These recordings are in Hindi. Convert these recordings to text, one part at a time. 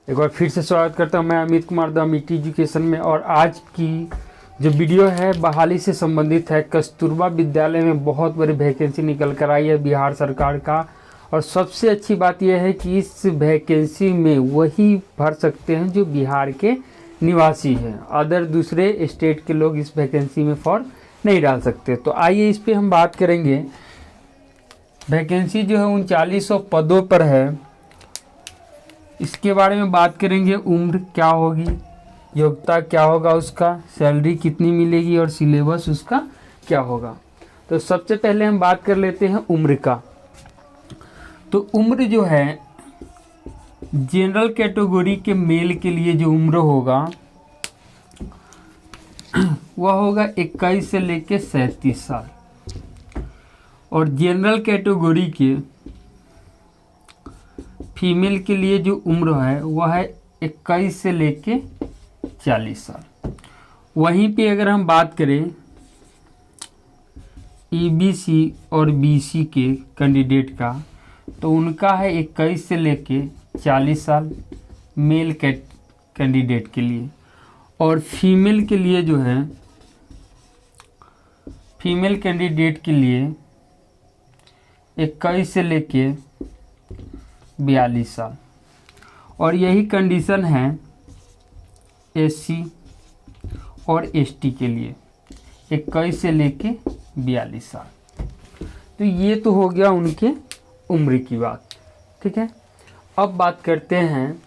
एक बार फिर से स्वागत करता हूं मैं अमित कुमार द अमित एजुकेशन में। और आज की जो वीडियो है बहाली से संबंधित है। कस्तूरबा विद्यालय में बहुत बड़ी वैकेंसी निकल कर आई है बिहार सरकार का। और सबसे अच्छी बात यह है कि इस वैकेंसी में वही भर सकते हैं जो बिहार के निवासी हैं। अदर दूसरे स्टेट के लोग इस वैकेंसी में फॉर्म नहीं डाल सकते। तो आइए इस पर हम बात करेंगे। वैकेंसी जो है 3900 पदों पर है। इसके बारे में बात करेंगे। उम्र क्या होगी, योग्यता क्या होगा, उसका सैलरी कितनी मिलेगी और सिलेबस उसका क्या होगा। तो सबसे पहले हम बात कर लेते हैं उम्र का। तो उम्र जो है जनरल कैटेगरी के मेल के लिए जो उम्र होगा वह होगा 21 से लेकर 37 साल। और जनरल कैटेगरी के फीमेल के लिए जो उम्र है वह है 21 से लेके 40 साल। वहीं पे अगर हम बात करें ईबीसी और बीसी के कैंडिडेट का, तो उनका है 21 से लेके 40 साल मेल कैंडिडेट के लिए। और फीमेल के लिए जो है फीमेल कैंडिडेट के लिए 21 से लेके 42 साल। और यही कंडीशन है एससी और एसटी के लिए 21 से लेके 42 साल। तो ये तो हो गया उनके उम्र की बात, ठीक है। अब बात करते हैं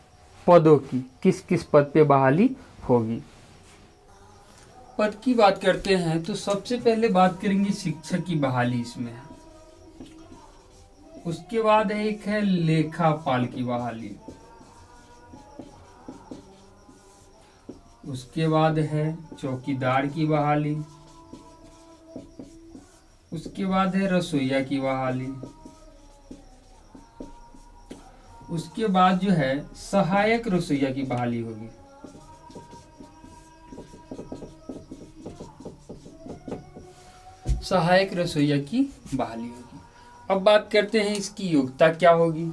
पदों की, किस किस पद पे बहाली होगी। पद की बात करते हैं तो सबसे पहले बात करेंगे शिक्षक की बहाली इसमें है। उसके बाद एक है लेखापाल की बहाली। उसके बाद है चौकीदार की बहाली। उसके बाद है रसोइया की बहाली। उसके बाद जो है सहायक रसोइया की बहाली होगी। सहायक रसोइया की बहाली होगी। अब बात करते हैं इसकी योग्यता क्या होगी।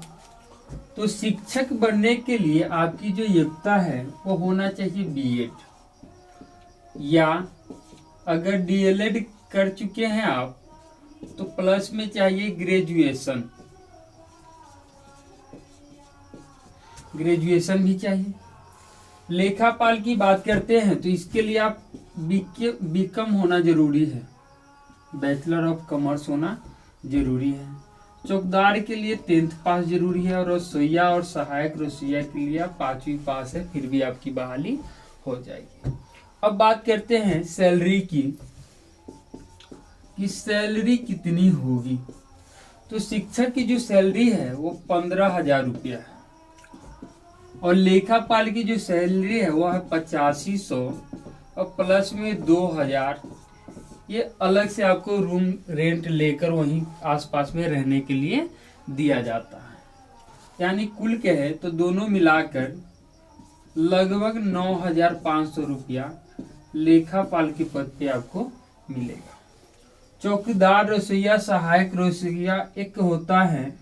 तो शिक्षक बनने के लिए आपकी जो योग्यता है वो होना चाहिए बीएड, या अगर डीएलएड कर चुके हैं आप तो प्लस में चाहिए ग्रेजुएशन भी चाहिए। लेखापाल की बात करते हैं तो इसके लिए आप बीकॉम होना जरूरी है, बैचलर ऑफ कॉमर्स होना जरूरी है। चौकीदार के लिए 10th पास जरूरी है। और रसोइया और सहायक रसोइया के लिए 5वीं पास है, फिर भी आपकी बहाली हो जाएगी। अब बात करते हैं सैलरी की, कि सैलरी कितनी होगी। तो शिक्षक की जो सैलरी है वो 15,000 रुपया है। और लेखापाल की जो सैलरी है वो है 8500 और प्लस में 2000। ये अलग से आपको रूम रेंट लेकर वहीं आसपास में रहने के लिए दिया जाता है। यानी कुल क्या है तो दोनों मिलाकर लगभग 9,500 रुपया लेखापाल के पद पे आपको मिलेगा। चौकीदार रसोइया सहायक रसोइया एक होता है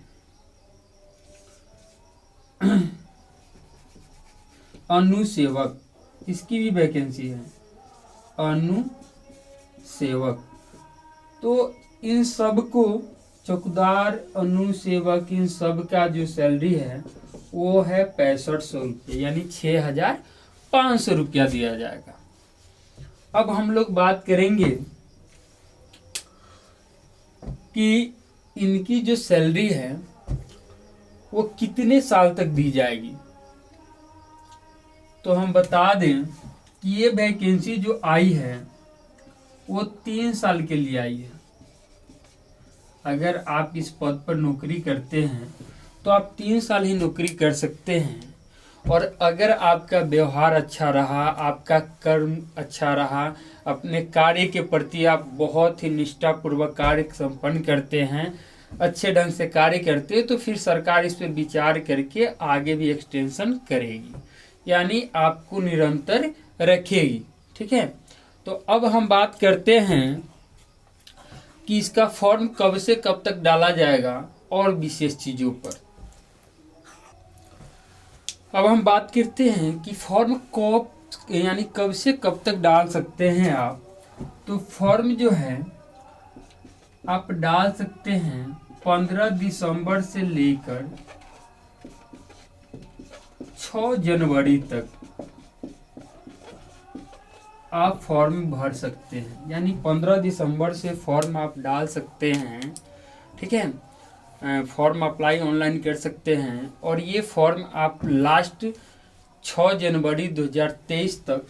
अनुसेवक, इसकी भी वैकेंसी है अनुसेवक। तो इन सब को चौकीदार अनुसेवक इन सब का जो सैलरी है वो है 6500 रुपये, यानी 6,500 रुपया दिया जाएगा। अब हम लोग बात करेंगे कि इनकी जो सैलरी है वो कितने साल तक दी जाएगी। तो हम बता दें कि ये वैकेंसी जो आई है वो 3 साल के लिए आई है। अगर आप इस पद पर नौकरी करते हैं तो आप 3 साल ही नौकरी कर सकते हैं। और अगर आपका व्यवहार अच्छा रहा, आपका कर्म अच्छा रहा, अपने कार्य के प्रति आप बहुत ही निष्ठापूर्वक कार्य संपन्न करते हैं, अच्छे ढंग से कार्य करते हैं, तो फिर सरकार इस पर विचार करके आगे भी एक्सटेंशन करेगी, यानी आपको निरंतर रखेगी, ठीक है। तो अब हम बात करते हैं कि इसका फॉर्म कब से कब तक डाला जाएगा और विशेष चीजों पर। अब हम बात करते हैं कि फॉर्म कब यानी कब से कब तक डाल सकते हैं आप। तो फॉर्म जो है आप डाल सकते हैं 15 दिसंबर से लेकर 6 जनवरी तक आप फॉर्म भर सकते हैं। यानी 15 दिसंबर से फॉर्म आप डाल सकते हैं, ठीक है। फॉर्म अप्लाई ऑनलाइन कर सकते हैं और ये फॉर्म आप लास्ट 6 जनवरी 2023 तक,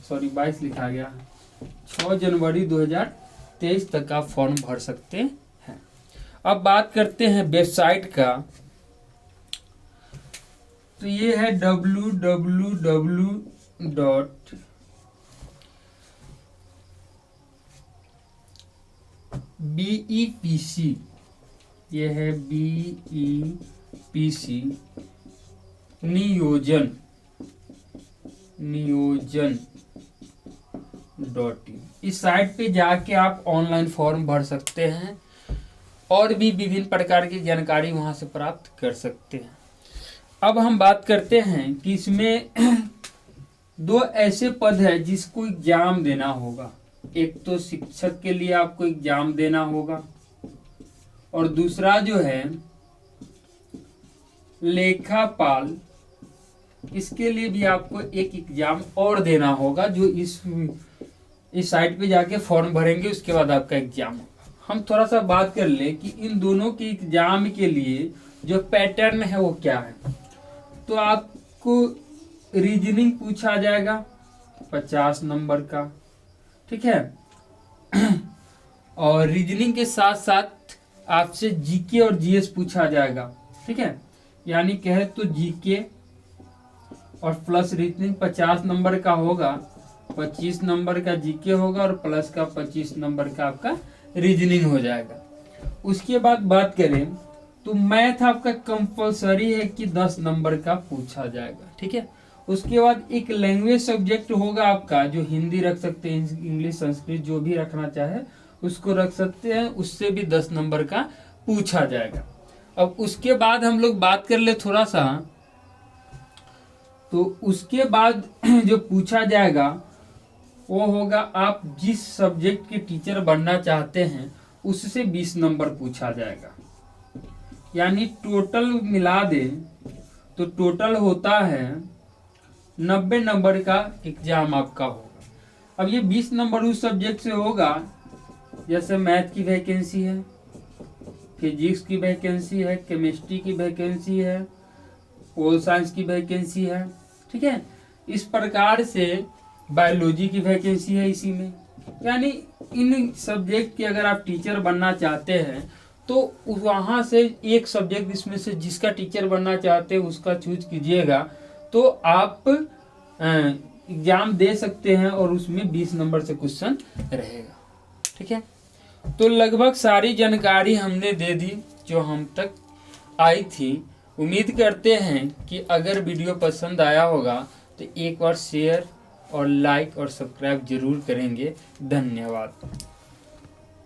सॉरी 22 लिखा गया, 6 जनवरी 2023 तक आप फॉर्म भर सकते हैं। अब बात करते हैं वेबसाइट का। तो ये है www.BEPC, ये है BEPC नियोजन .in। इस साइट पे जाके आप ऑनलाइन फॉर्म भर सकते हैं और भी विभिन्न प्रकार की जानकारी वहां से प्राप्त कर सकते हैं। अब हम बात करते हैं कि इसमें 2 ऐसे पद है जिसको एग्जाम देना होगा। एक तो शिक्षक के लिए आपको एग्जाम देना होगा और दूसरा जो है लेखापाल, इसके लिए भी आपको एक एग्जाम और देना होगा, जो इस साइट पे जाके फॉर्म भरेंगे उसके बाद आपका एग्जाम होगा। हम थोड़ा सा बात कर ले कि इन दोनों के एग्जाम के लिए जो पैटर्न है वो क्या है। तो आपको रीजनिंग पूछा जाएगा 50 नंबर का, ठीक है। और रीजनिंग के साथ साथ आपसे जीके और जीएस पूछा जाएगा, ठीक है। यानी कहे तो जीके और प्लस रीजनिंग 50 नंबर का होगा, 25 नंबर का जीके होगा और प्लस का 25 नंबर का आपका रीजनिंग हो जाएगा। उसके बाद बात करें तो मैथ आपका कंपलसरी है कि 10 नंबर का पूछा जाएगा, ठीक है। उसके बाद एक लैंग्वेज सब्जेक्ट होगा आपका, जो हिंदी रख सकते हैं, इंग्लिश, संस्कृत, जो भी रखना चाहे उसको रख सकते हैं, उससे भी 10 नंबर का पूछा जाएगा। अब उसके बाद हम लोग बात कर ले थोड़ा सा, तो उसके बाद जो पूछा जाएगा वो होगा आप जिस सब्जेक्ट के टीचर बनना चाहते हैं उससे 20 नंबर पूछा जाएगा। यानी टोटल मिला दे तो टोटल होता है 90 नंबर का एग्जाम आपका होगा। अब ये 20 नंबर उस सब्जेक्ट से होगा, जैसे मैथ की वैकेंसी है, फिजिक्स की वैकेंसी है, केमिस्ट्री की वैकेंसी है, पोल साइंस की वैकेंसी है, ठीक है। इस प्रकार से बायोलॉजी की वैकेंसी है इसी में। यानी इन सब्जेक्ट के अगर आप टीचर बनना चाहते हैं तो वहां से एक सब्जेक्ट इसमें से जिसका टीचर बनना चाहते हैं उसका चूज कीजिएगा, तो आप एग्जाम दे सकते हैं और उसमें 20 नंबर से क्वेश्चन रहेगा, ठीक है। तो लगभग सारी जानकारी हमने दे दी जो हम तक आई थी। उम्मीद करते हैं कि अगर वीडियो पसंद आया होगा तो एक बार शेयर और लाइक और सब्सक्राइब जरूर करेंगे। धन्यवाद।